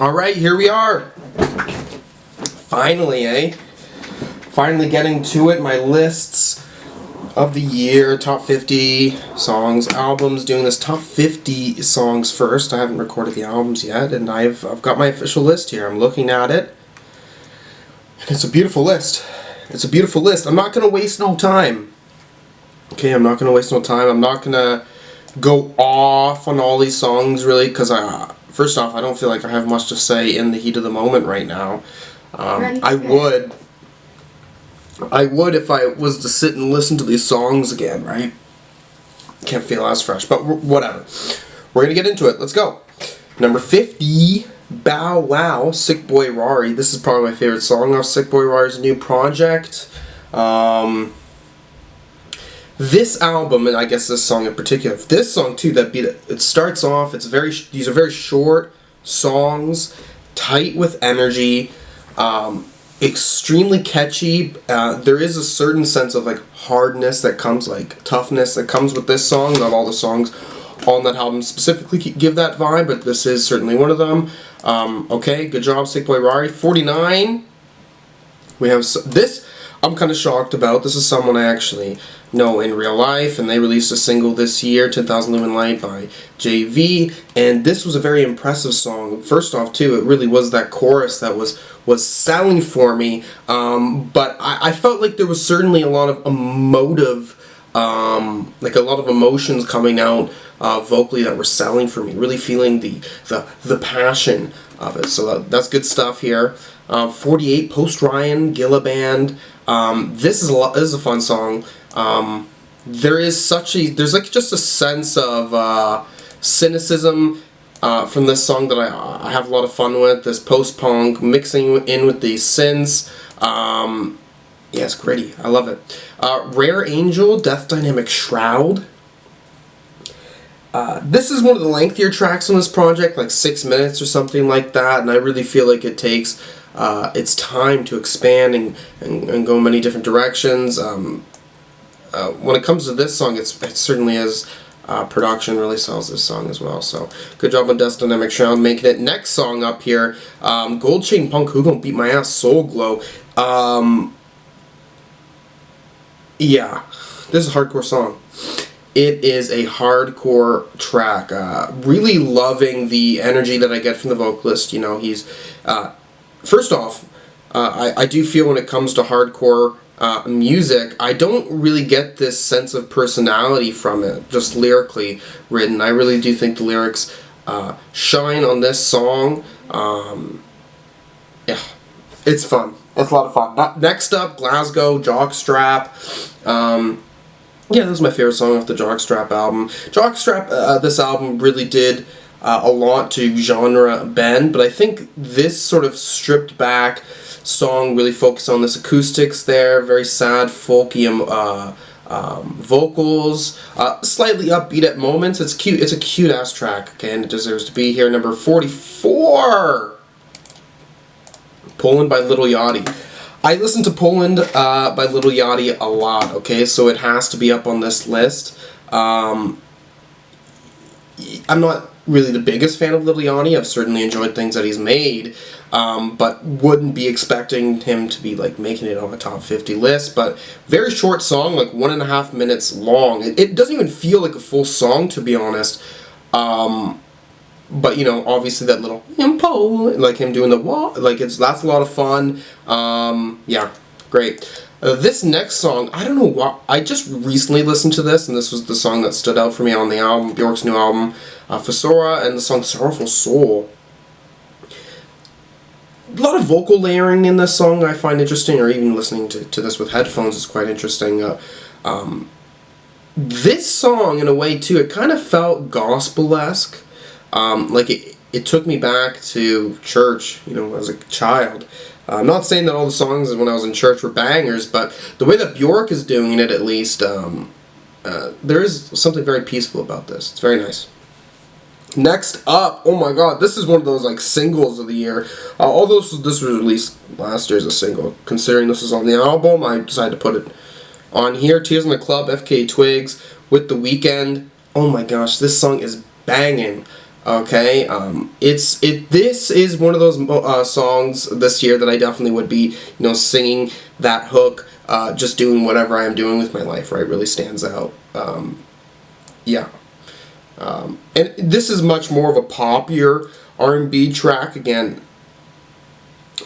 Alright, here we are. Finally, Finally getting to it. My lists of the year, top 50 songs, albums, doing this top 50 songs first. I haven't recorded the albums yet, and I've got my official list here. I'm looking at it, and it's a beautiful list. It's a beautiful list. I'm not going to waste no time. Okay, I'm not going to waste no time. I'm not going to go off on all these songs, really, because first off, I don't feel like I have much to say in the heat of the moment right now. I would if I was to sit and listen to these songs again, right? Can't feel as fresh, but whatever. We're gonna get into it. Let's go. Number 50, Bow Wow, Sick Boy Rari. This is probably my favorite song off Sick Boy Rari's new project. This album, and I guess this song in particular, this song too, it starts off, these are very short songs, tight with energy, extremely catchy. There is a certain sense of like hardness that comes, like toughness that comes with this song. Not all the songs on that album specifically give that vibe, but this is certainly one of them. Okay, good job, Sick Boy Rari. 49, we have this. I'm kind of shocked about. This is someone I actually know in real life, and they released a single this year, 10,000 Lumen Light by JV, and this was a very impressive song. First off, too, it really was that chorus that was selling for me, but I felt like there was certainly a lot of emotive, like a lot of emotions coming out vocally that were selling for me, really feeling the passion of it, so that's good stuff here. 48, Post Ryan, Gilla Band. This is a fun song. There's like just a sense of cynicism from this song that I have a lot of fun with. This post-punk mixing in with the synths. Yeah, it's gritty. I love it. Rare Angel, Death Dynamic Shroud. This is one of the lengthier tracks on this project, like 6 minutes or something like that, and I really feel like it takes its time to expand and go many different directions. When it comes to this song, it certainly is production really sells this song as well. So good job on Death Dynamic Shroud making it. Next song up here, Gold Chain Punk, Who Gon' Beat My Ass, Soul Glow. Yeah, this is a hardcore song. It is a hardcore track. Really loving the energy that I get from the vocalist. You know, he's first off, I do feel when it comes to hardcore music, I don't really get this sense of personality from it, just lyrically written. I really do think the lyrics shine on this song. Yeah, it's fun. It's a lot of fun. Next up, Glasgow, Jockstrap. Yeah, this is my favorite song off the Jockstrap album. Jockstrap, this album really did a lot to genre bend, but I think this sort of stripped back song really focused on this acoustics there, very sad, folky vocals, slightly upbeat at moments. It's cute. It's a cute-ass track, okay, and it deserves to be here. Number 44, Poland by Lil Yachty. I listen to Poland by Lil Yachty a lot, okay, so it has to be up on this list. I'm not really the biggest fan of Lil Yachty. I've certainly enjoyed things that he's made, but wouldn't be expecting him to be like making it on a top 50 list. But very short song, like 1.5 minutes long. It doesn't even feel like a full song, to be honest. But you know, obviously that little like him doing the wall, like that's a lot of fun. Yeah, great. This next song, I don't know why, I just recently listened to this, and this was the song that stood out for me on the album, Bjork's new album, Fosora, and the song Sorrowful Soul. A lot of vocal layering in this song I find interesting, or even listening to this with headphones is quite interesting. This song, in a way, too, it kind of felt gospel-esque. Like it took me back to church, you know, as a child. I'm not saying that all the songs when I was in church were bangers, but the way that Bjork is doing it, at least, there is something very peaceful about this. It's very nice. Next up, oh my god, this is one of those like singles of the year. Although this was released last year as a single, considering this is on the album, I decided to put it on here. Tears in the Club, FKA Twigs with The Weeknd. Oh my gosh, this song is banging. Okay, this is one of those songs this year that I definitely would be, singing that hook, just doing whatever I am doing with my life, right? Really stands out. Yeah. And this is much more of a poppier R&B track. Again,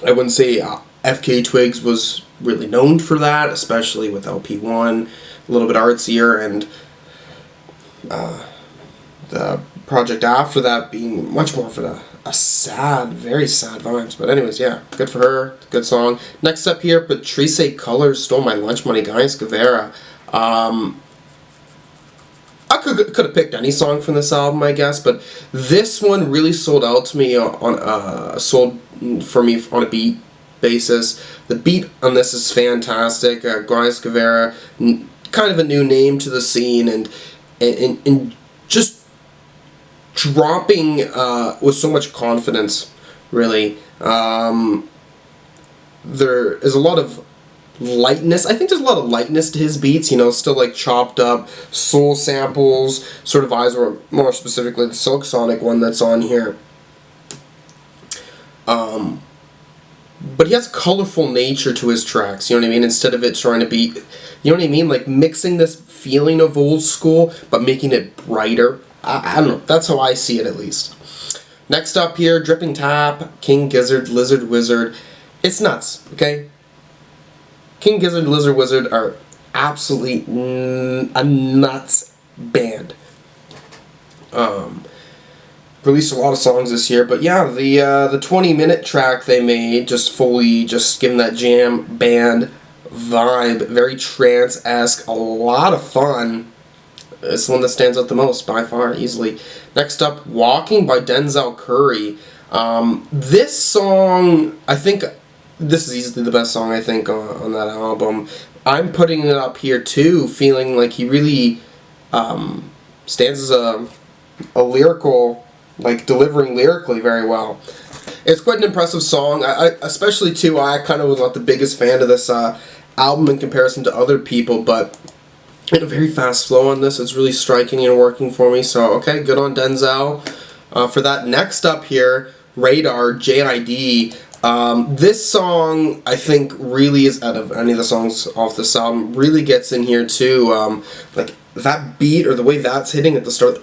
I wouldn't say FKA Twigs was really known for that, especially with LP1, a little bit artsier, and the project after that being much more for a sad, very sad vibes. But anyways, yeah, good for her, good song. Next up here, Patrice Colors, Stole My Lunch Money, Gaius Guevara. I could have picked any song from this album, I guess, but this one really sold out to me sold for me on a beat basis. The beat on this is fantastic. Gaius Guevara, kind of a new name to the scene, and just dropping with so much confidence, really. There is a lot of lightness. I think there's a lot of lightness to his beats, still like chopped up soul samples, sort of vibes, or more specifically the Silk Sonic one that's on here. But he has a colorful nature to his tracks, you know what I mean? Instead of it trying to be, you know what I mean? Like mixing this feeling of old school, but making it brighter. I don't know. That's how I see it, at least. Next up here, Dripping Tap, King Gizzard, Lizard Wizard. It's nuts, okay? King Gizzard, Lizard Wizard are absolutely a nuts band. Released a lot of songs this year, but yeah, the 20-minute track they made, just giving that jam band vibe, very trance-esque, a lot of fun. It's the one that stands out the most, by far, easily. Next up, Walking by Denzel Curry. This song, I think, this is easily the best song, I think, on that album. I'm putting it up here, too, feeling like he really stands as a lyrical, like, delivering lyrically very well. It's quite an impressive song. Especially, too, I kind of was not the biggest fan of this album in comparison to other people, but a very fast flow on this. It's really striking and working for me. So, okay, good on Denzel for that. Next up here, Radar, JID. This song, I think, really is, out of any of the songs off this album, really gets in here too. Like, that beat, or the way that's hitting at the start,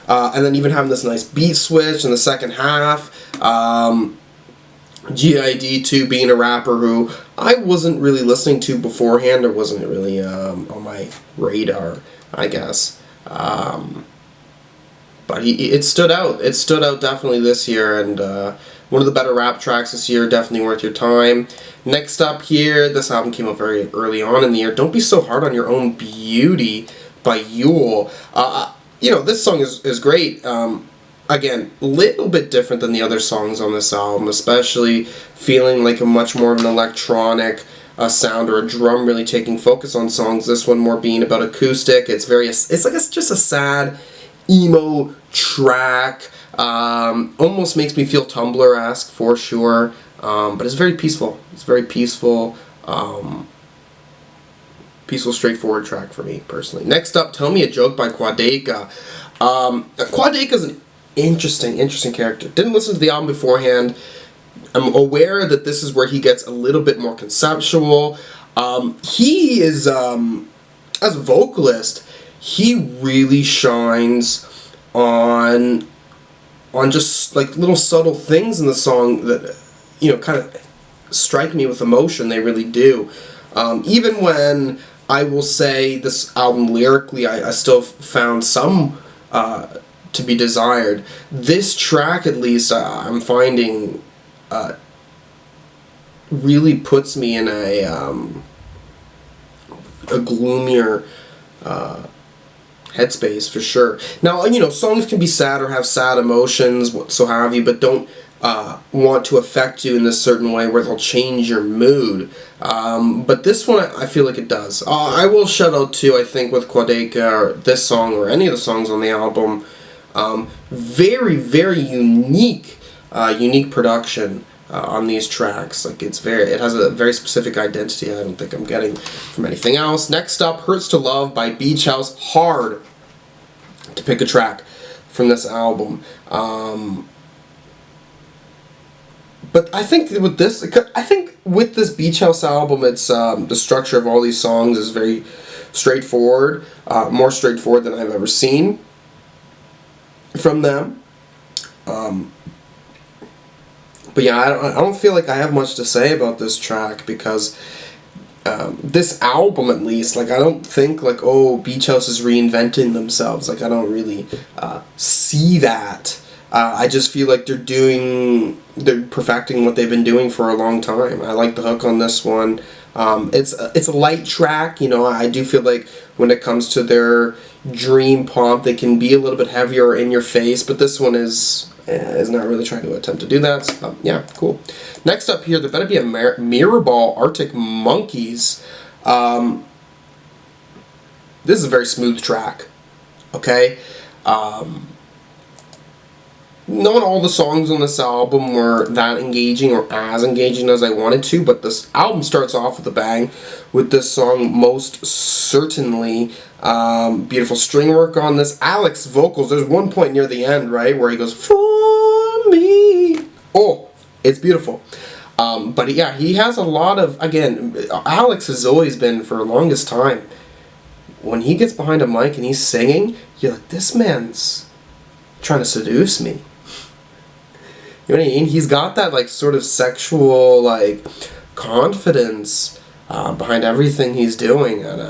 and then even having this nice beat switch in the second half. GID too, being a rapper who I wasn't really listening to beforehand, or wasn't really on my radar, I guess. But it stood out. It stood out definitely this year, and one of the better rap tracks this year, definitely worth your time. Next up here, this album came out very early on in the year. Don't Be So Hard on Your Own Beauty by Yule. This song is great. Again, a little bit different than the other songs on this album, especially feeling like a much more of an electronic sound, or a drum really taking focus on songs. This one more being about acoustic. It's just a sad emo track. Almost makes me feel Tumblr-esque for sure. But it's very peaceful. It's very peaceful. Peaceful, straightforward track for me personally. Next up, Tell Me a Joke by Quadeka. Quadeka's an interesting character. Didn't listen to the album beforehand. I'm aware that this is where he gets a little bit more conceptual. He is, as a vocalist, he really shines on just like little subtle things in the song that, kind of strike me with emotion. They really do. Even when I will say this album lyrically, I still found some to be desired. This track, at least, I'm finding really puts me in a gloomier headspace for sure. Now, songs can be sad or have sad emotions, so have you, but don't want to affect you in this certain way where they'll change your mood. But this one, I feel like it does. I will shout out too, I think, with Quadeka, or this song, or any of the songs on the album, very, very unique production on these tracks. Like, it has a very specific identity I don't think I'm getting from anything else. Next up, Hurts to Love by Beach House. Hard to pick a track from this album. But I think with this, Beach House album, it's the structure of all these songs is very straightforward, more straightforward than I've ever seen from them. But yeah, I don't feel like I have much to say about this track because this album, at least, like, I don't think like, oh, Beach House is reinventing themselves. Like, I don't really see that. I just feel like they're perfecting what they've been doing for a long time. I like the hook on this one. It's a light track, you know. I do feel like when it comes to their dream pop, they can be a little bit heavier or in your face, but this one is not really trying to attempt to do that. So, yeah, cool. Next up here, there better be a Mirrorball Arctic Monkeys. This is a very smooth track. Okay. Not all the songs on this album were that engaging or as engaging as I wanted to, but this album starts off with a bang with this song, most certainly. Beautiful string work on this. Alex vocals, there's one point near the end, right, where he goes, "For me." Oh, it's beautiful. But yeah, he has a lot of, again, Alex has always been, for the longest time, when he gets behind a mic and he's singing, you're like, this man's trying to seduce me. You know what I mean? He's got that, like, sort of sexual, like, confidence behind everything he's doing, and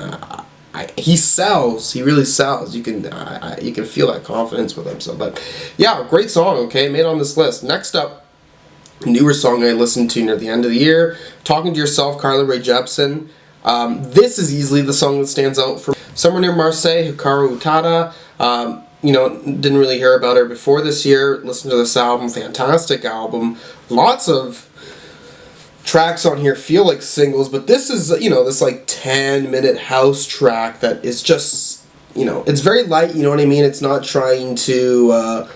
he sells. He really sells. You can feel that confidence with him. So, but yeah, great song. Okay, made on this list. Next up, newer song I listened to near the end of the year. "Talking to Yourself," Carly Rae Jepsen. This is easily the song that stands out for "Somewhere Near Marseille," Hikaru Utada. You know, didn't really hear about her before this year. Listened to this album, fantastic album. Lots of tracks on here feel like singles, but this is, you know, this like 10-minute house track that is just, you know, it's very light, you know what I mean? It's not trying to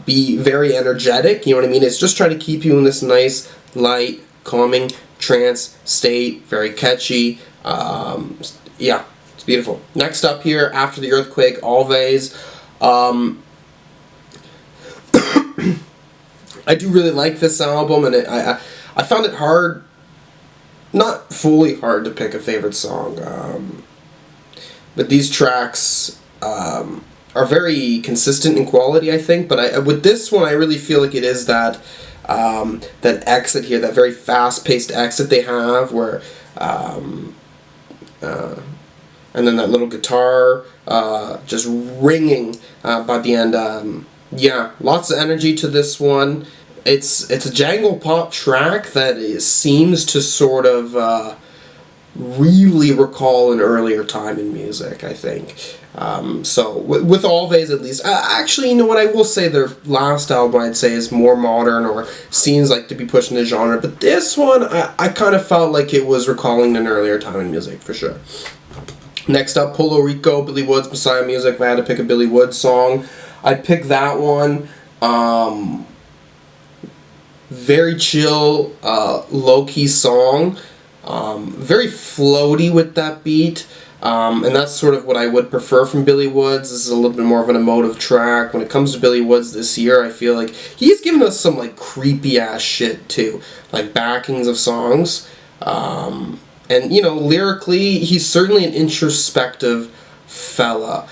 be very energetic, you know what I mean? It's just trying to keep you in this nice, light, calming trance state, very catchy. Yeah, it's beautiful. Next up here, After the Earthquake, Always. I do really like this album, and I found it hard, not fully hard, to pick a favorite song, but these tracks are very consistent in quality, I think, but with this one I really feel like it is that exit here, that very fast-paced exit they have, where and then that little guitar just ringing by the end. Yeah, lots of energy to this one. It's a jangle pop track that seems to sort of really recall an earlier time in music, I think. So with Always, at least, actually, you know what, I will say their last album, I'd say, is more modern or seems like to be pushing the genre, but this one I kind of felt like it was recalling an earlier time in music, for sure. Next up, Polo Rico, Billy Woods, Messiah Music. If I had to pick a Billy Woods song, I'd pick that one. Very chill, low-key song. Very floaty with that beat. And that's sort of what I would prefer from Billy Woods. This is a little bit more of an emotive track. When it comes to Billy Woods this year, I feel like he's given us some, like, creepy-ass shit, too. Like, backings of songs. And, you know, lyrically, he's certainly an introspective fella.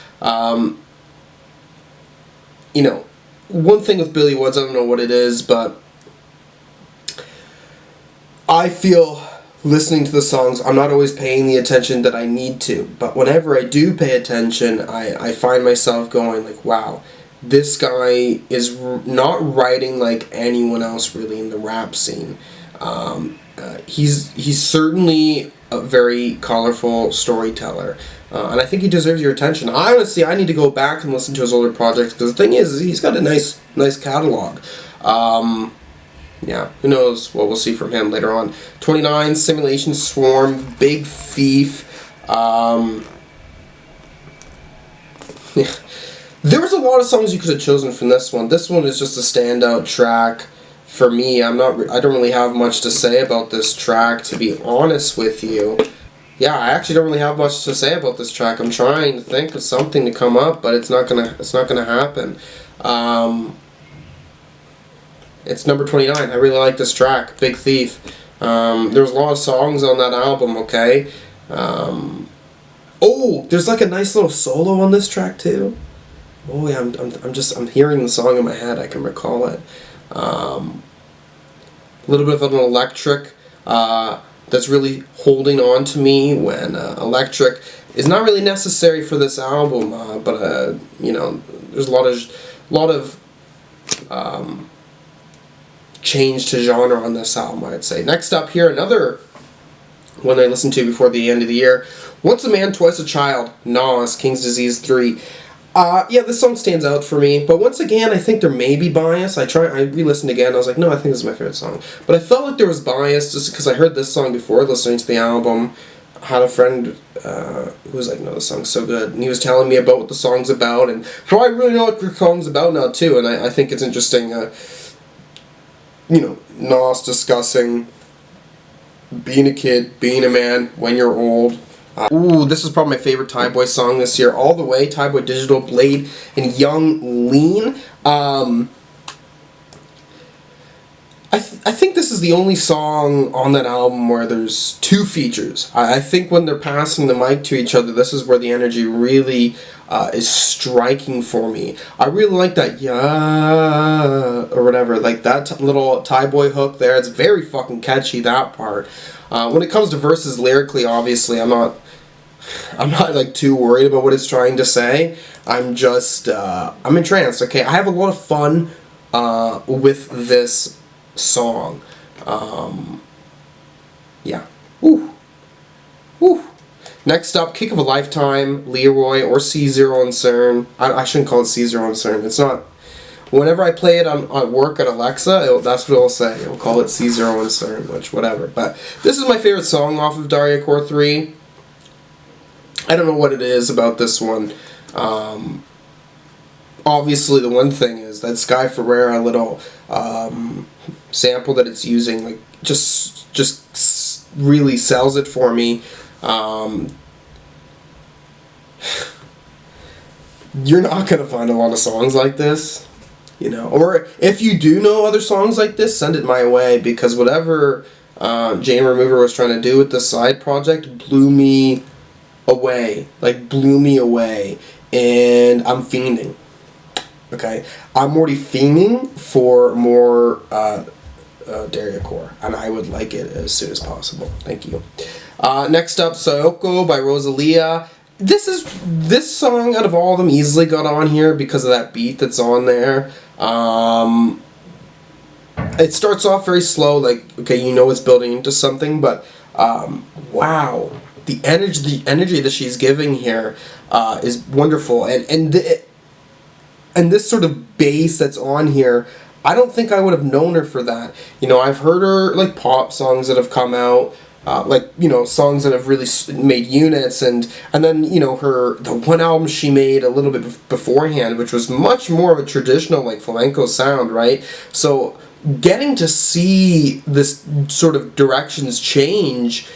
You know, one thing with Billy Woods, I don't know what it is, but I feel listening to the songs, I'm not always paying the attention that I need to. But whenever I do pay attention, I find myself going like, wow, this guy is not writing like anyone else really in the rap scene. He's certainly a very colorful storyteller, and I think he deserves your attention. I need to go back and listen to his older projects, because the thing is he's got a nice catalog. Yeah, who knows what we'll see from him later on. 29, Simulation Swarm, Big Thief. Yeah. There was a lot of songs you could have chosen from this one. This one is just a standout track for me. I don't really have much to say about this track, to be honest with you. yeah, I actually don't really have much to say about this track. I'm trying to think of something to come up, but it's not gonna happen. It's number 29. I really like this track, Big Thief. There was a lot of songs on that album. Okay. Oh, there's like a nice little solo on this track too. Oh yeah, I'm hearing the song in my head. I can recall it. A little bit of an electric that's really holding on to me when electric is not really necessary for this album, but you know, there's a lot of change to genre on this album, I'd say. Next up here, another one I listened to before the end of the year. Once a Man, Twice a Child, Nas, King's Disease 3. Yeah, this song stands out for me, but once again, I think there may be bias. I re-listened again, I was like, no, I think this is my favorite song. But I felt like there was bias just because I heard this song before listening to the album. I had a friend who was like, no, this song's so good, and he was telling me about what the song's about, and so I really know what the song's about now, too, and I think it's interesting, you know, Nas discussing being a kid, being a man, when you're old. Ooh, this is probably my favorite Ty Boy song this year. All the Way, Ty Boy Digital, Blade, and Young Lean. I think this is the only song on that album where there's two features. I think when they're passing the mic to each other, this is where the energy really is striking for me. I really like that yeah or whatever, like that little Ty Boy hook there. It's very fucking catchy, that part. When it comes to verses lyrically, obviously, I'm not like too worried about what it's trying to say. I'm just I'm entranced. Okay, I have a lot of fun with this song. Yeah. Woo. Woo. Next up, Kick of a Lifetime, Leroy, or C0 and CERN. I shouldn't call it C0 and CERN. It's not. Whenever I play it on work at Alexa, that's what it'll say. It'll call it C0 and CERN, which, whatever. But this is my favorite song off of Daria Core 3. I don't know what it is about this one. Obviously, the one thing is that Sky Ferreira little sample that it's using, like, just really sells it for me. You're not gonna find a lot of songs like this, you know. Or if you do know other songs like this, send it my way, because whatever Jane Remover was trying to do with this side project blew me away. Like, blew me away. And I'm fiending. Okay? I'm already fiending for more Daria Core, and I would like it as soon as possible. Thank you. Next up, Sayoko by Rosalia. This song, out of all of them, easily got on here because of that beat that's on there. It starts off very slow, like, okay, you know it's building into something, but wow, the energy that she's giving here is wonderful, and this sort of bass that's on here, I don't think I would have known her for that. You know, I've heard her like pop songs that have come out. Like, you know, songs that have really made units, and then, you know, the one album she made a little bit beforehand, which was much more of a traditional, like, flamenco sound, right? So getting to see this sort of directions change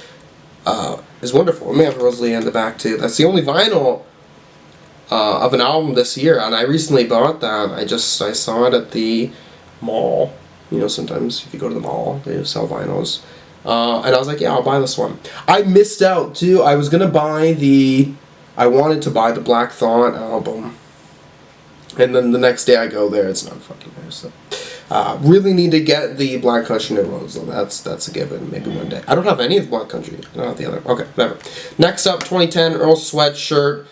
is wonderful. I may have Rosalia in the back too. That's the only vinyl of an album this year, and I recently bought that. I saw it at the mall. You know, sometimes if you go to the mall, they sell vinyls. And I was like, yeah, I'll buy this one. I missed out, too. I wanted to buy the Black Thought album. And then the next day I go there, it's not fucking there, so. Really need to get the Black Country Roads, though. That's a given. Maybe one day. I don't have any of the Black Country. I don't have the other. Okay, whatever. Next up, 2010, Earl Sweatshirt.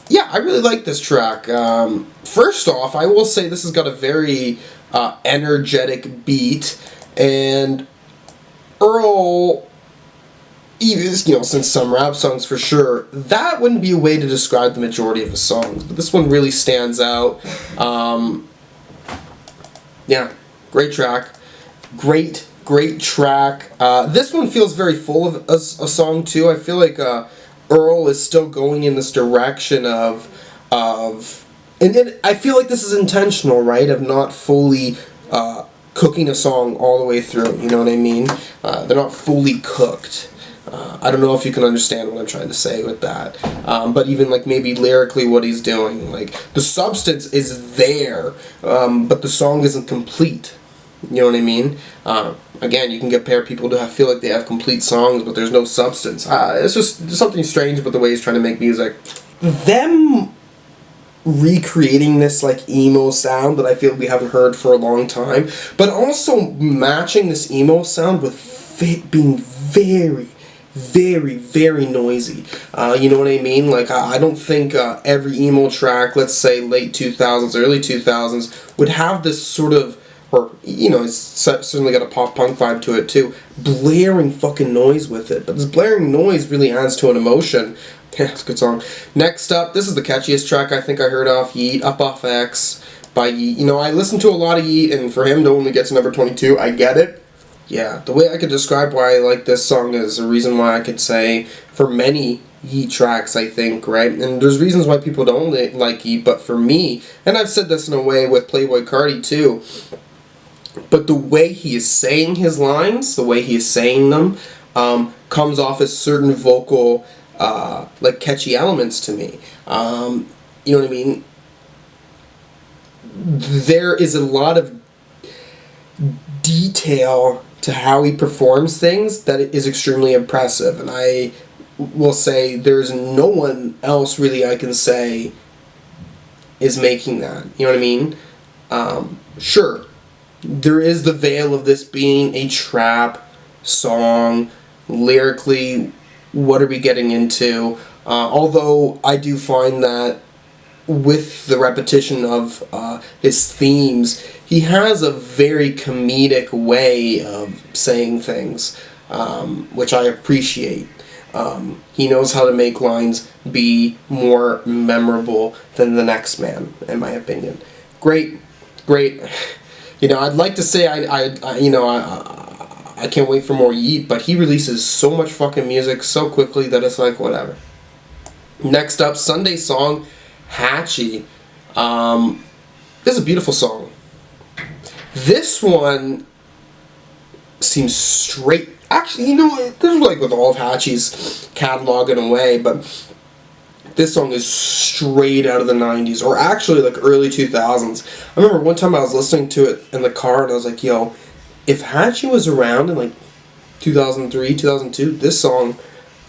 Yeah, I really like this track. First off, I will say this has got a very energetic beat, and Earl, even, you know, since some rap songs for sure, that wouldn't be a way to describe the majority of his songs, but this one really stands out. Yeah, great track. Great track. This one feels very full of a song too. I feel like Earl is still going in this direction of and I feel like this is intentional, right? Of not fully cooking a song all the way through. You know what I mean? They're not fully cooked. I don't know if you can understand what I'm trying to say with that. But even like maybe lyrically what he's doing, like the substance is there, but the song isn't complete. You know what I mean? Again, you can compare people to feel like they have complete songs, but there's no substance. It's just something strange about the way he's trying to make music. Them recreating this like emo sound that I feel we haven't heard for a long time, but also matching this emo sound with being very, very, very noisy. You know what I mean? Like, I don't think every emo track, let's say late 2000s, early 2000s, would have this sort of, or, you know, it's certainly got a pop punk vibe to it too, blaring fucking noise with it. But this blaring noise really adds to an emotion. Yeah, it's a good song. Next up, this is the catchiest track I think I heard off Yeat, Up Off X by Yeat. You know, I listen to a lot of Yeat, and for him to only get to number 22, I get it. Yeah, the way I could describe why I like this song is a reason why I could say for many Yeat tracks, I think, right? And there's reasons why people don't like Yeat, but for me, and I've said this in a way with Playboi Carti too, but the way he is saying his lines, the way he is saying them, comes off as certain vocal like catchy elements to me. You know what I mean? There is a lot of detail to how he performs things that is extremely impressive, and I will say there's no one else really I can say is making that. You know what I mean? Sure, there is the veil of this being a trap song. Lyrically, what are we getting into? Although I do find that with the repetition of his themes, he has a very comedic way of saying things, which I appreciate. He knows how to make lines be more memorable than the next man, in my opinion. Great. You know, I'd like to say I can't wait for more Yeat, but he releases so much fucking music so quickly that it's like, whatever. Next up, Sunday Song, Hatchie. This is a beautiful song. This one seems straight. Actually, you know, this is like with all of Hatchie's catalog in a way, but this song is straight out of the 90s, or actually like early 2000s. I remember one time I was listening to it in the car and I was like, yo, if Hatchie was around in like 2003, 2002, this song,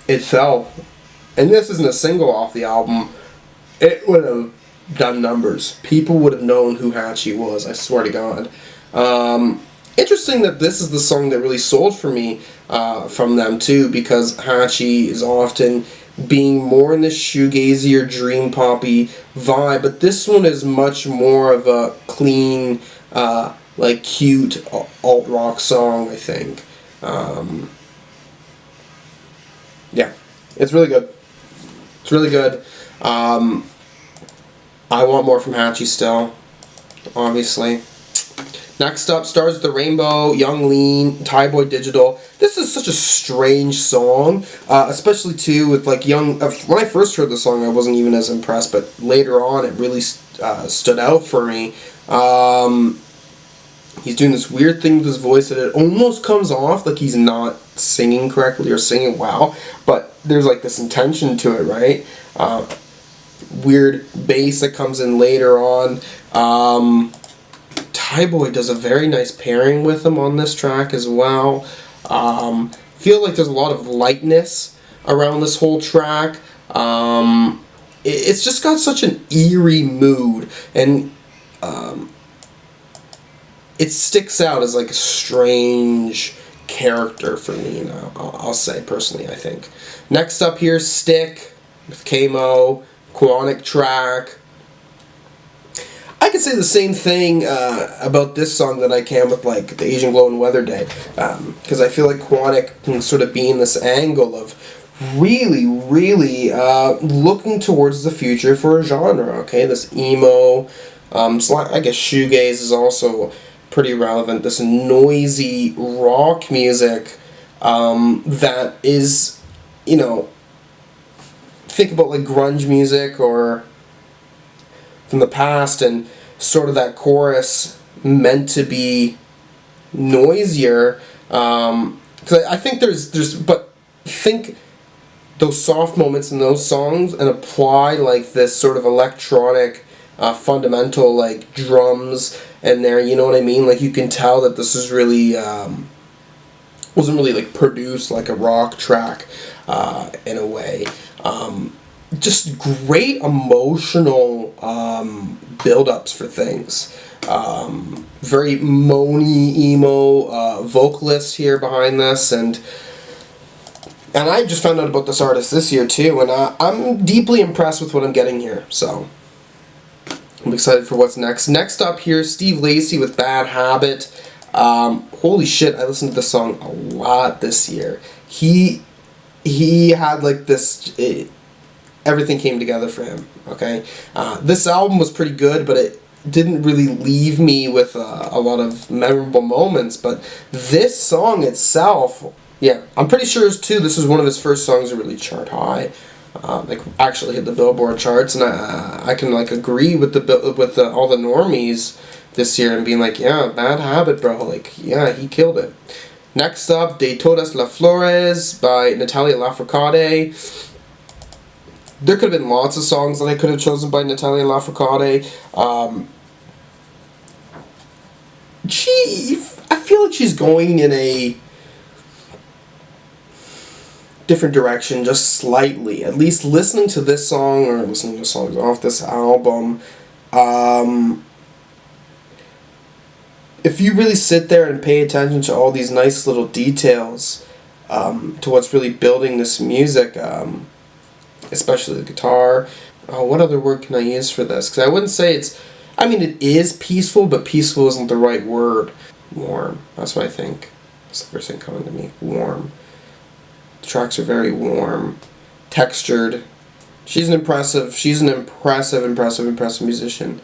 it fell. And this isn't a single off the album. It would have done numbers. People would have known who Hatchie was, I swear to God. Interesting that this is the song that really sold for me from them too, because Hatchie is often being more in this shoegazy or dream poppy vibe, but this one is much more of a clean, like cute alt rock song, I think. Yeah, it's really good. It's really good. I want more from Hatchie still, obviously. Next up, Stars of the Rainbow, Young Lean, Tyboy Digital. This is such a strange song, especially too with like Young. When I first heard the song, I wasn't even as impressed, but later on, it really stood out for me. He's doing this weird thing with his voice that it almost comes off like he's not singing correctly or singing well, but there's like this intention to it, right? Weird bass that comes in later on. Tyboy does a very nice pairing with him on this track as well. Feel like there's a lot of lightness around this whole track. It's just got such an eerie mood, and it sticks out as like a strange character for me, you know, I'll say personally, I think. Next up here, Stick with Kamo, Quonic track. I could say the same thing about this song that I can with like the Asian Glow and Weather Day, because I feel like Quonic can sort of be in this angle of really looking towards the future for a genre. Okay, this emo, I guess shoegaze is also pretty relevant. This noisy rock music that is, you know, think about like grunge music or from the past, and sort of that chorus meant to be noisier. Because I think but think those soft moments in those songs and apply like this sort of electronic fundamental like drums in there, you know what I mean? Like you can tell that this is really wasn't really like produced like a rock track in a way. Just great emotional build-ups for things. Very moany emo vocalist here behind this, and I just found out about this artist this year too, and I'm deeply impressed with what I'm getting here. So I'm excited for what's next. Next up here, Steve Lacy with Bad Habit. Holy shit, I listened to this song a lot this year. He had like this. Everything came together for him. Okay, this album was pretty good, but it didn't really leave me with a lot of memorable moments. But this song itself, yeah, I'm pretty sure too. This is one of his first songs to really chart high, like actually hit the Billboard charts, and I can like agree with all the normies this year and being like, yeah, Bad Habit, bro. Like, yeah, he killed it. Next up, De Todas las Flores by Natalia Lafourcade. There could have been lots of songs that I could have chosen by Natalia Lafourcade. I feel like she's going in a different direction, just slightly. At least listening to this song, or listening to songs off this album, if you really sit there and pay attention to all these nice little details, to what's really building this music, especially the guitar. What other word can I use for this? Because I wouldn't say it's... I mean, it is peaceful, but peaceful isn't the right word. Warm. That's what I think. That's the first thing coming to me. Warm. The tracks are very warm. Textured. She's an impressive musician.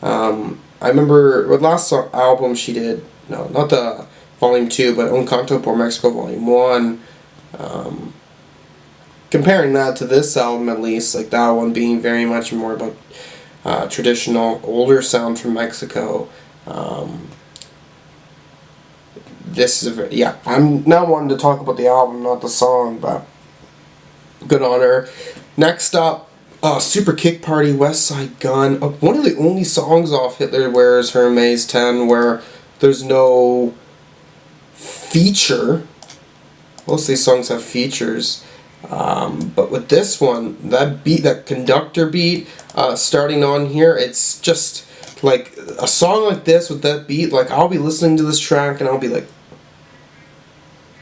I remember the last album she did... No, not the Volume 2, but Un Canto por Mexico Volume 1. Comparing that to this album, at least, like that one being very much more about traditional, older sound from Mexico. This is I'm now wanting to talk about the album, not the song, but good on her. Next up, Super Kick Party, West Side Gun. One of the only songs off Hitler Wears Hermes 10 where there's no feature. Most of these songs have features. But with this one, that beat, that conductor beat, starting on here, it's just like a song like this with that beat. Like I'll be listening to this track and I'll be like,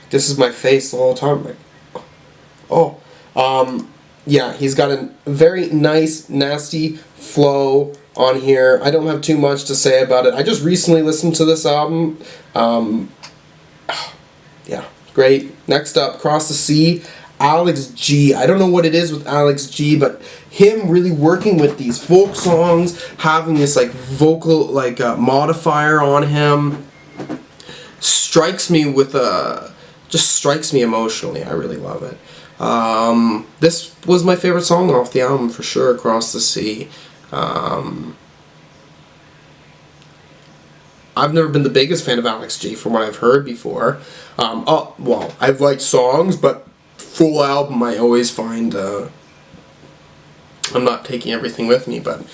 this is my face the whole time. Like, oh, yeah, he's got a very nice, nasty flow on here. I don't have too much to say about it. I just recently listened to this album. Yeah, great. Next up, Cross the Sea. Alex G. I don't know what it is with Alex G, but him really working with these folk songs, having this like vocal like modifier on him, strikes me with just strikes me emotionally. I really love it. This was my favorite song off the album for sure. Across the Sea. I've never been the biggest fan of Alex G from what I've heard before. Well, I've liked songs, but full album I always find I'm not taking everything with me, but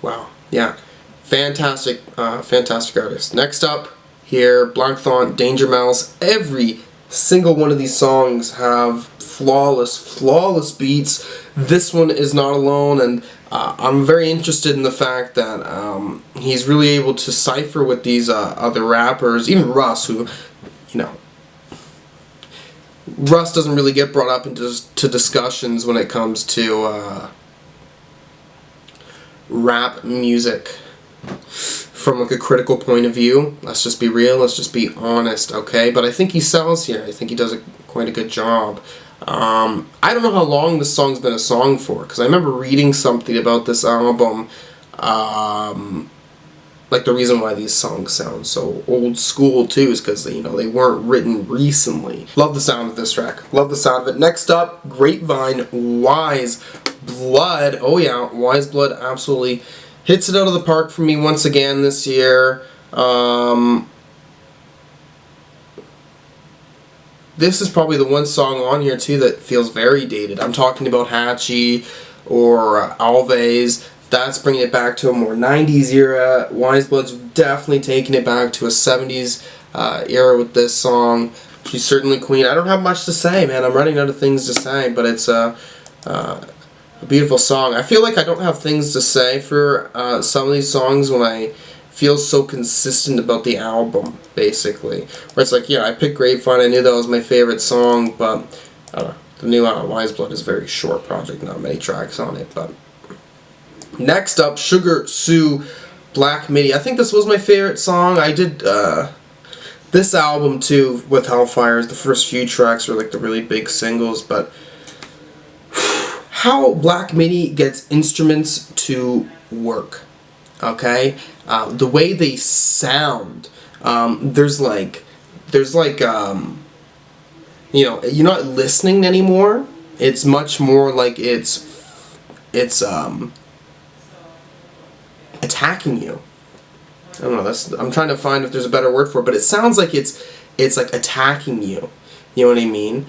wow, yeah, fantastic artist. Next up here, Black Thought, Danger Mouse. Every single one of these songs have flawless beats. This one is not alone, and I'm very interested in the fact that he's really able to cipher with these other rappers, even Russ, who, you know, Russ doesn't really get brought up into discussions when it comes to rap music from like a critical point of view. Let's just be real, let's just be honest, okay? But I think he sells here. I think he does quite a good job. I don't know how long this song's been a song for, because I remember reading something about this album, like the reason why these songs sound so old school too is because they weren't written recently. Love the sound of this track. Love the sound of it. Next up, Grapevine, Wise Blood. Oh yeah, Wise Blood absolutely hits it out of the park for me once again this year. This is probably the one song on here too that feels very dated. I'm talking about Hatchie or Alves. That's bringing it back to a more 90s era. Wise Blood's definitely taking it back to a 70s era with this song. She's certainly queen. I don't have much to say, man. I'm running out of things to say, but it's a beautiful song. I feel like I don't have things to say for some of these songs when I feel so consistent about the album, basically. Where it's like, yeah, I picked Grapevine. I knew that was my favorite song, but the new Wise Blood is a very short project, not many tracks on it. But next up, Sugar Sue, Black Midi. I think this was my favorite song. I did this album too with Hellfire. The first few tracks were like the really big singles, but how Black Midi gets instruments to work, okay? The way they sound, there's like you know, you're not listening anymore. It's much more like it's attacking you. I don't know. I'm trying to find if there's a better word for it, but it sounds like it's like attacking you. You know what I mean?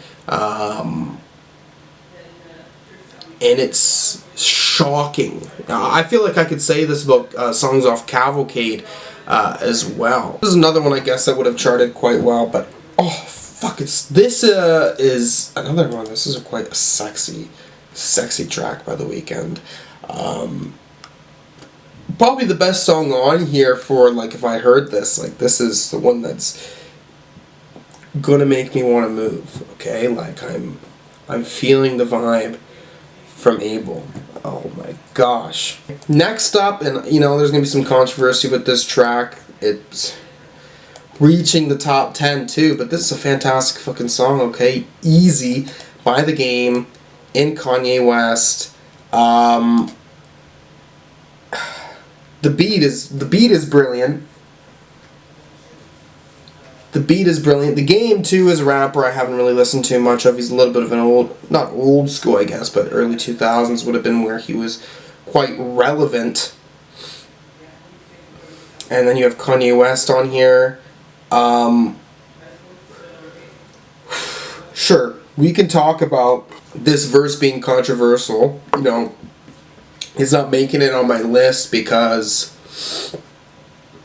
And it's shocking. I feel like I could say this about songs off Cavalcade as well. This is another one I guess that would have charted quite well, but oh fuck! This is another one. This is quite a sexy track by The Weeknd. Probably the best song on here for like if I heard this, like this is the one that's gonna make me want to move. Okay, like I'm feeling the vibe from Abel. Oh my gosh. Next up, and you know there's gonna be some controversy with this track. It's reaching the top 10 too, but this is a fantastic fucking song. Okay, Easy by The Game in Kanye West. The beat is brilliant. The beat is brilliant. The Game too is a rapper I haven't really listened to much of. He's a little bit of an not old school I guess, but early 2000s would have been where he was quite relevant. And then you have Kanye West on here. Sure, we can talk about this verse being controversial. You know, it's not making it on my list because,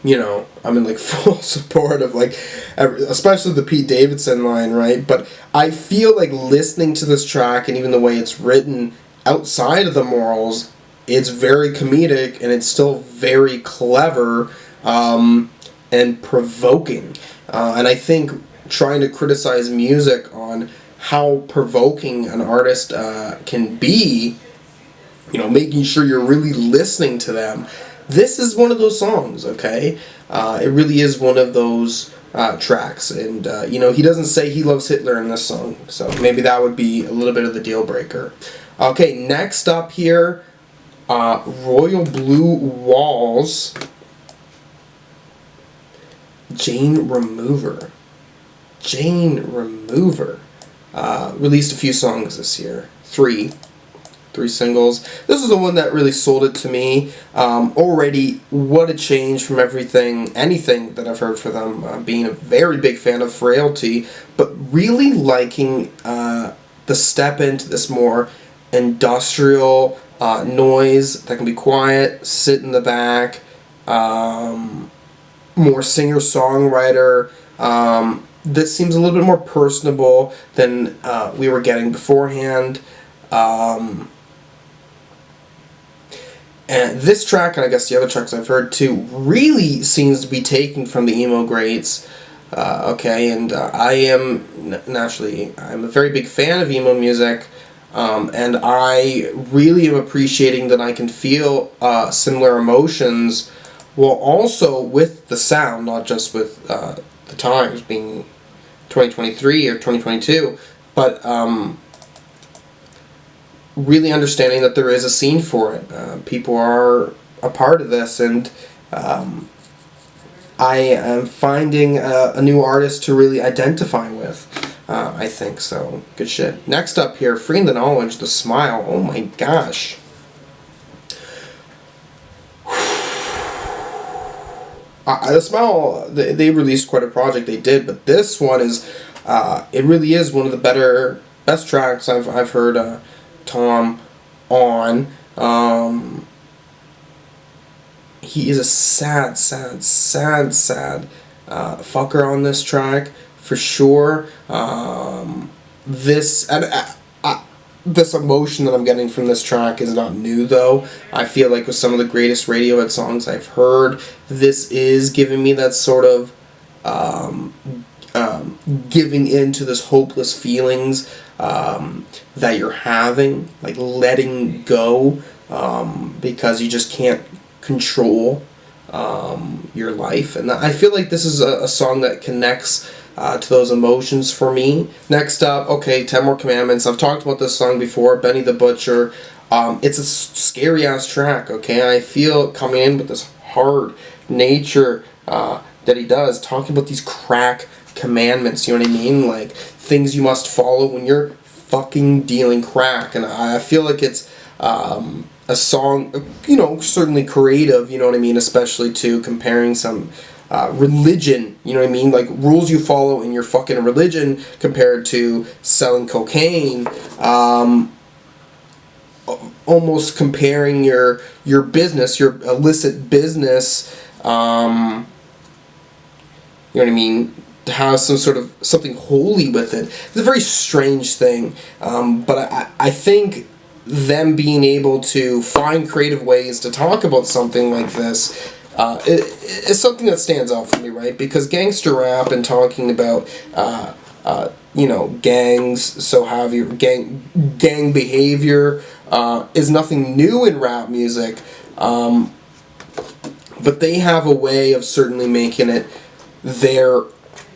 you know, I'm in like full support of like, especially the Pete Davidson line, right? But I feel like listening to this track and even the way it's written outside of the morals, it's very comedic and it's still very clever and provoking. And I think trying to criticize music on how provoking an artist can be, you know, making sure you're really listening to them. This is one of those songs, okay? It really is one of those tracks. And, you know, he doesn't say he loves Hitler in this song, so maybe that would be a little bit of the deal breaker. Okay, next up here, Royal Blue Walls, Jane Remover. Jane Remover released a few songs this year. Three singles. This is the one that really sold it to me. Already, what a change from anything that I've heard for them. Being a very big fan of Frailty, but really liking the step into this more industrial noise that can be quiet, sit in the back, more singer-songwriter. This seems a little bit more personable than we were getting beforehand. And this track, and I guess the other tracks I've heard too, really seems to be taken from the emo greats. Okay, and I am I'm a very big fan of emo music, and I really am appreciating that I can feel similar emotions, while also with the sound, not just with the times being 2023 or 2022, but really understanding that there is a scene for it. People are a part of this, and I am finding a new artist to really identify with. I think so. Good shit. Next up here, Freeing the Knowledge, The Smile. Oh my gosh. The Smile, they released quite a project, they did, but this one is, it really is one of the best tracks I've heard Tom on. He is a sad fucker on this track, for sure. This, and this emotion that I'm getting from this track is not new, though. I feel like with some of the greatest Radiohead songs I've heard, this is giving me that sort of giving into this hopeless feelings that you're having, like letting go, because you just can't control your life. And I feel like this is a song that connects to those emotions for me. Next up, okay, 10 More Commandments. I've talked about this song before, Benny the Butcher. It's a scary ass track, okay? I feel coming in with this hard nature that he does, talking about these crack commandments, you know what I mean? Like, things you must follow when you're fucking dealing crack. And I feel like it's a song, you know, certainly creative, you know what I mean? Especially to comparing some religion, you know what I mean? Like, rules you follow in your fucking religion compared to selling cocaine. Almost comparing your business, your illicit business, you know what I mean, to have some sort of something holy with it. It's a very strange thing, but I think them being able to find creative ways to talk about something like this is something that stands out for me, right? Because gangster rap and talking about you know, gangs, so have your gang behavior is nothing new in rap music, but they have a way of certainly making it their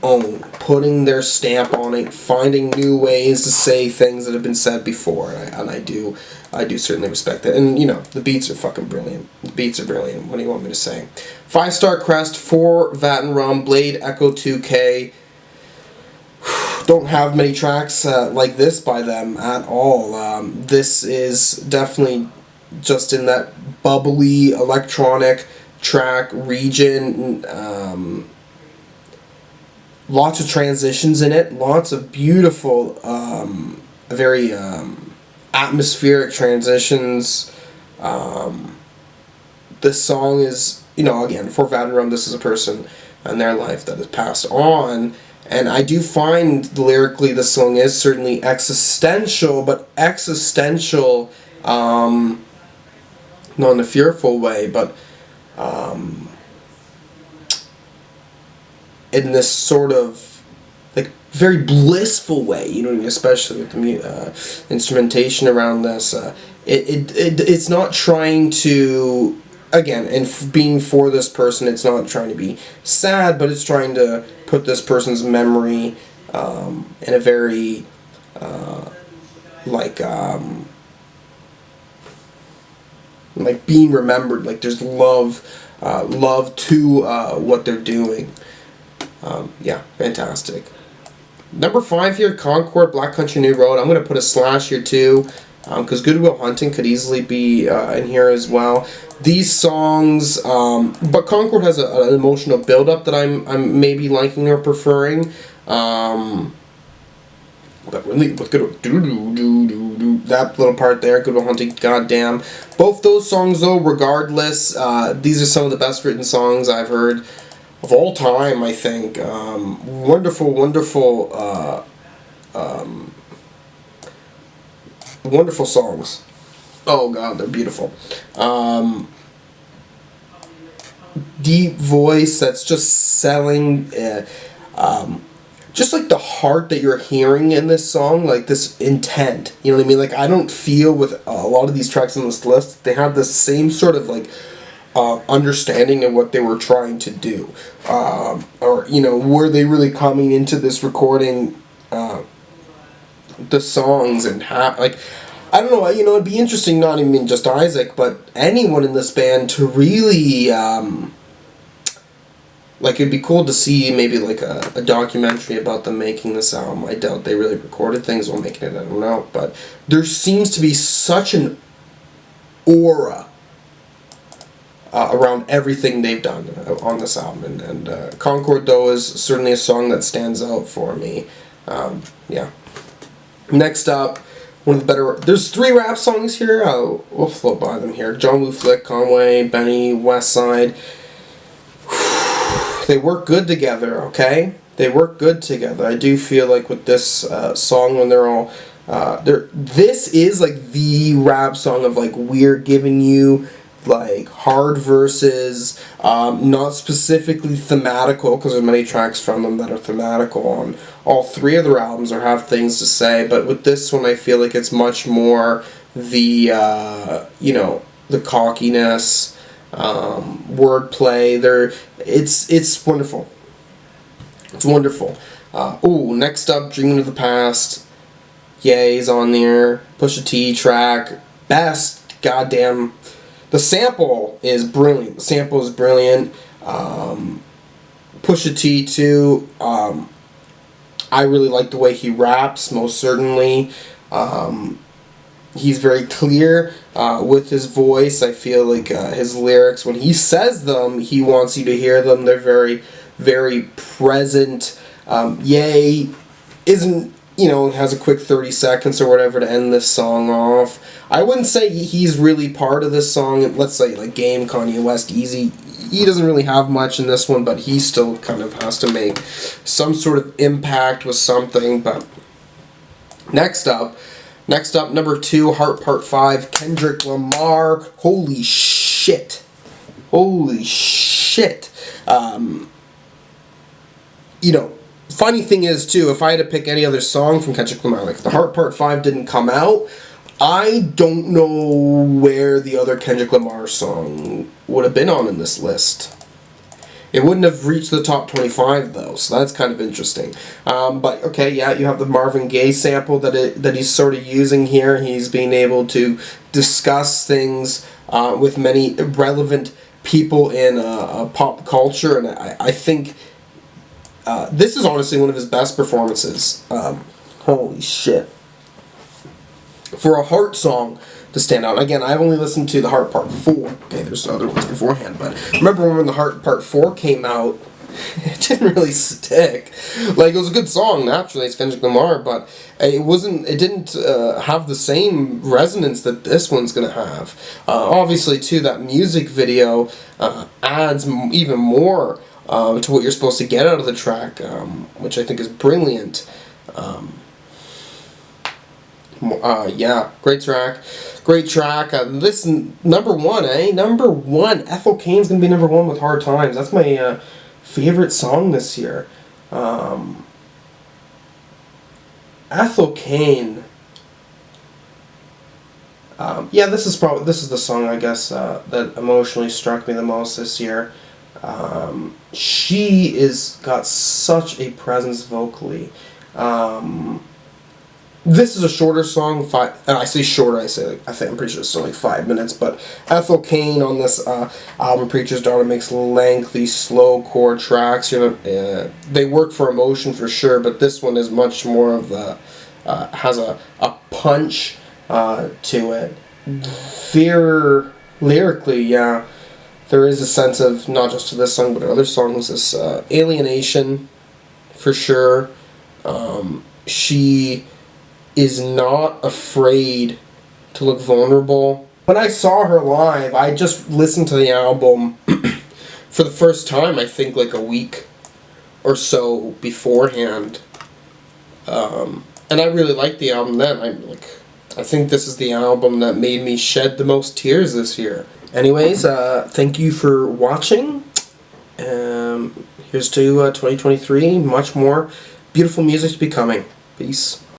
own, putting their stamp on it, finding new ways to say things that have been said before, and I do certainly respect that. And you know, the beats are fucking brilliant. The beats are brilliant. What do you want me to say? 5-Star Crest, 4 Vat and Rum, Blade, Echo 2K. Don't have many tracks like this by them at all. This is definitely just in that bubbly electronic track region. Lots of transitions in it. Lots of beautiful, very atmospheric transitions. This song is, you know, again, for Vat and Rum, this is a person in their life that has passed on. And I do find lyrically the song is certainly existential, but existential, not in a fearful way, but in this sort of like very blissful way, you know, especially with the instrumentation around this. It's not trying to, again, and being for this person, it's not trying to be sad, but it's trying to put this person's memory in a very like being remembered. Like there's love to what they're doing. Yeah, fantastic. Number 5 here, Concord, Black Country New Road. I'm going to put a slash here too, because Good Will Hunting could easily be in here as well. These songs, but Concord has an emotional build-up that I'm maybe liking or preferring. But really, with Good that little part there, Good Will Hunting, goddamn. Both those songs though, regardless, these are some of the best written songs I've heard of all time, I think. Wonderful, wonderful songs. Oh god, they're beautiful. Deep voice that's just selling, just like the heart that you're hearing in this song, like this intent. You know what I mean? Like, I don't feel with a lot of these tracks on this list, they have the same sort of like understanding of what they were trying to do, or you know, were they really coming into this recording the songs and like, I don't know, you know, it'd be interesting, not even just Isaac, but anyone in this band to really like, it'd be cool to see maybe like a documentary about them making this album. I doubt they really recorded things while making it, I don't know, but there seems to be such an aura around everything they've done on this album. And Concord, though, is certainly a song that stands out for me. Yeah. Next up, one of the better... There's 3 rap songs here. We'll float by them here. John Woo Flick, Conway, Benny, Westside. They work good together, okay? They work good together. I do feel like with this song, when they're all... this is like the rap song of like, we're giving you like hard verses, not specifically thematical, because there's many tracks from them that are thematical on all 3 of their albums or have things to say, but with this one I feel like it's much more the the cockiness, wordplay. It's wonderful. It's wonderful. Next up, Dreaming of the Past. Ye's on there. Pusha T track. Best goddamn... The sample is brilliant. Pusha T too. I really like the way he raps, most certainly. He's very clear with his voice. I feel like his lyrics, when he says them, he wants you to hear them. They're very, very present. Ye isn't, has a quick 30 seconds or whatever to end this song off. I wouldn't say he's really part of this song. Let's say like Game, Kanye West, Easy. He doesn't really have much in this one, but he still kind of has to make some sort of impact with something. But next up, number 2, Heart Part 5, Kendrick Lamar. Holy shit. Funny thing is, too, if I had to pick any other song from Kendrick Lamar, like if the Heart Part 5 didn't come out, I don't know where the other Kendrick Lamar song would have been on in this list. It wouldn't have reached the top 25, though, so that's kind of interesting. But, okay, yeah, you have the Marvin Gaye sample that he's sort of using here. He's being able to discuss things with many relevant people in pop culture, and I think... this is honestly one of his best performances. Holy shit. For a Heart song to stand out. Again, I've only listened to the Heart Part 4. Okay, there's other ones beforehand, but remember when the Heart Part 4 came out, it didn't really stick. Like, it was a good song, naturally, it's Kendrick Lamar, but it didn't have the same resonance that this one's gonna have. Obviously, too, that music video adds even more to what you're supposed to get out of the track, which I think is brilliant. Great track. This number 1, Number 1. Ethel Cain's gonna be number 1 with Hard Times. That's my favorite song this year. Ethel Cain. This is the song, I guess, that emotionally struck me the most this year. She is got such a presence vocally. This is a shorter song, and I say shorter, I'm pretty sure it's still like 5 minutes, but Ethel Cain on this album, Preacher's Daughter, makes lengthy, slow chord tracks. They work for emotion for sure, but this one is much more of the, has a punch to it. Lyrically, there is a sense of, not just to this song, but other songs, this alienation, for sure. She is not afraid to look vulnerable. When I saw her live, I just listened to the album for the first time, I think like a week or so beforehand. And I really liked the album then. I think this is the album that made me shed the most tears this year. Anyways, thank you for watching. Here's to 2023. Much more beautiful music to be coming. Peace.